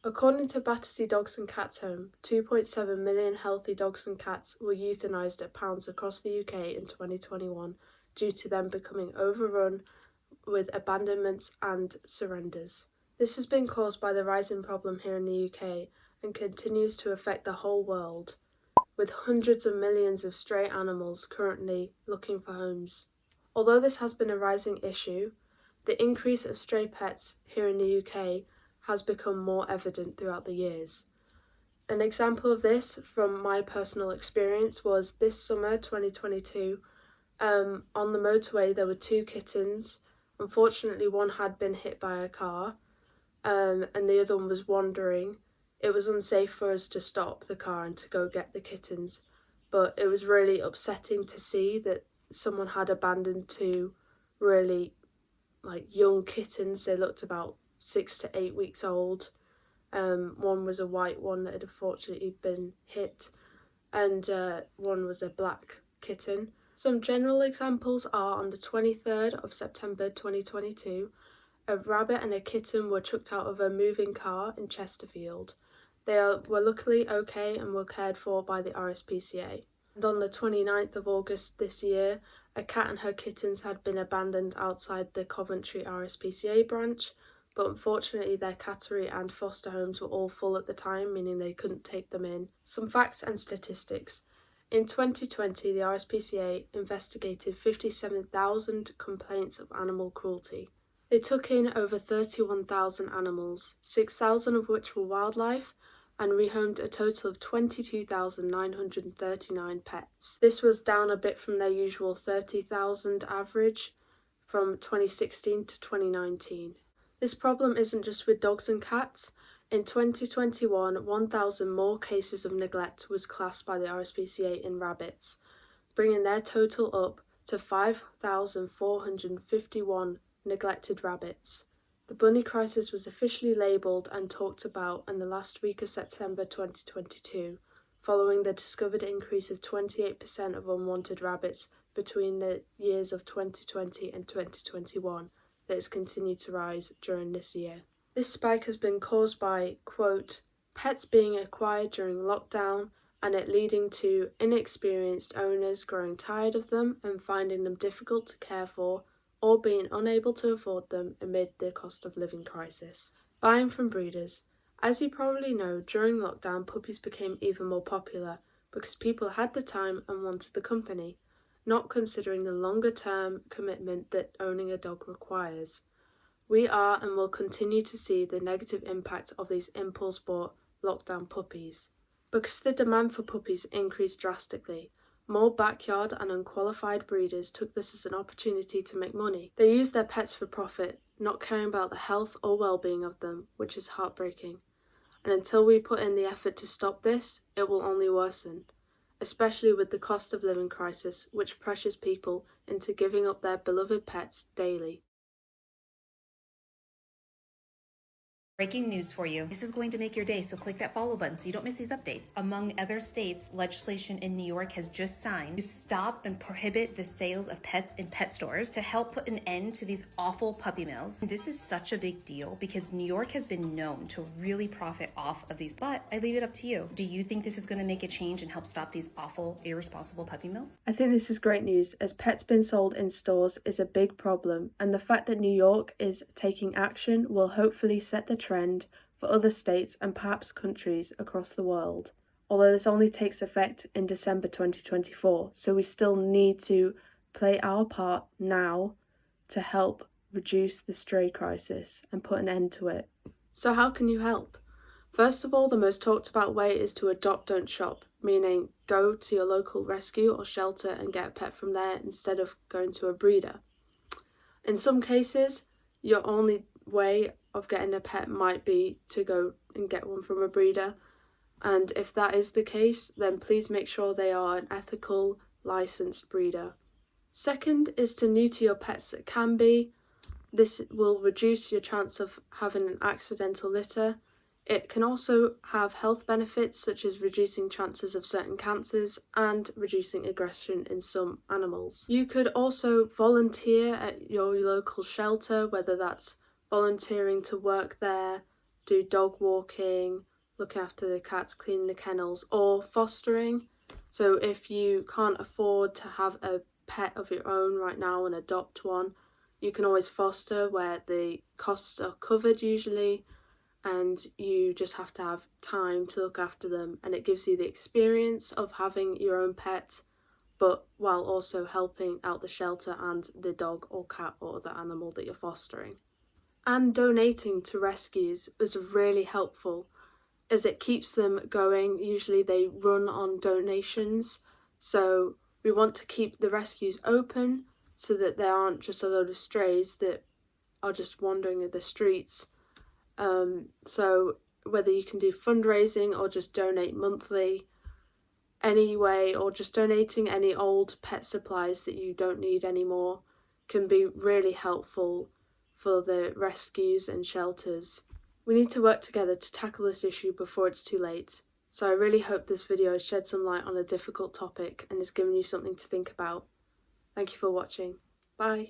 According to Battersea Dogs and Cats Home, 2.7 million healthy dogs and cats were euthanised at pounds across the UK in 2021 due to them becoming overrun with abandonments and surrenders. This has been caused by the rising problem here in the UK and continues to affect the whole world, with hundreds of millions of stray animals currently looking for homes. Although this has been a rising issue, the increase of stray pets here in the UK has become more evident throughout the years. An example of this from my personal experience was this summer 2022. On the motorway there were 2 kittens. Unfortunately, one had been hit by a car, and the other one was wandering. It was unsafe for us to stop the car and to go get the kittens, but it was really upsetting to see that someone had abandoned 2 really young kittens. They looked about 6 to 8 weeks old. One was a white one that had unfortunately been hit, and one was a black kitten. Some general examples are on the 23rd of September 2022, a rabbit and a kitten were chucked out of a moving car in Chesterfield. They were luckily okay and were cared for by the RSPCA. And on the 29th of August this year, a cat and her kittens had been abandoned outside the Coventry RSPCA branch, but unfortunately their cattery and foster homes were all full at the time, meaning they couldn't take them in. Some facts and statistics. In 2020, the RSPCA investigated 57,000 complaints of animal cruelty. They took in over 31,000 animals, 6,000 of which were wildlife, and rehomed a total of 22,939 pets. This was down a bit from their usual 30,000 average from 2016 to 2019. This problem isn't just with dogs and cats. In 2021, 1,000 more cases of neglect was classed by the RSPCA in rabbits, bringing their total up to 5,451 neglected rabbits. The bunny crisis was officially labelled and talked about in the last week of September 2022, following the discovered increase of 28% of unwanted rabbits between the years of 2020 and 2021 that has continued to rise during this year. This spike has been caused by, quote, pets being acquired during lockdown and it leading to inexperienced owners growing tired of them and finding them difficult to care for or being unable to afford them amid the cost of living crisis. Buying from breeders. As you probably know, during lockdown puppies became even more popular because people had the time and wanted the company, not considering the longer term commitment that owning a dog requires. We are and will continue to see the negative impact of these impulse bought lockdown puppies. Because the demand for puppies increased drastically, more backyard and unqualified breeders took this as an opportunity to make money. They used their pets for profit, not caring about the health or well-being of them, which is heartbreaking. And until we put in the effort to stop this, it will only worsen, especially with the cost of living crisis, which pressures people into giving up their beloved pets daily. Breaking news for you. This is going to make your day, so click that follow button so you don't miss these updates. Among other states, legislation in New York has just signed to stop and prohibit the sales of pets in pet stores to help put an end to these awful puppy mills. This is such a big deal because New York has been known to really profit off of these, but I leave it up to you. Do you think this is going to make a change and help stop these awful, irresponsible puppy mills? I think this is great news, as pets being sold in stores is a big problem, and the fact that New York is taking action will hopefully set the trend for other states and perhaps countries across the world. Although this only takes effect in December 2024, so we still need to play our part now to help reduce the stray crisis and put an end to it. So how can you help? First of all, the most talked about way is to adopt, don't shop, meaning go to your local rescue or shelter and get a pet from there instead of going to a breeder. In some cases, your only way of getting a pet might be to go and get one from a breeder, and if that is the case, then please make sure they are an ethical, licensed breeder. Second is to neuter your pets that can be. This will reduce your chance of having an accidental litter. It can also have health benefits such as reducing chances of certain cancers and reducing aggression in some animals. You could also volunteer at your local shelter, whether that's volunteering to work there, do dog walking, look after the cats, clean the kennels, or fostering. So if you can't afford to have a pet of your own right now and adopt one, you can always foster, where the costs are covered usually, and you just have to have time to look after them, and it gives you the experience of having your own pet, but while also helping out the shelter and the dog or cat or other animal that you're fostering. And donating to rescues is really helpful as it keeps them going. Usually they run on donations, so we want to keep the rescues open so that there aren't just a load of strays that are just wandering in the streets. So whether you can do fundraising or just donate monthly anyway, or just donating any old pet supplies that you don't need anymore, can be really helpful for the rescues and shelters. We need to work together to tackle this issue before it's too late. So I really hope this video has shed some light on a difficult topic and has given you something to think about. Thank you for watching. Bye.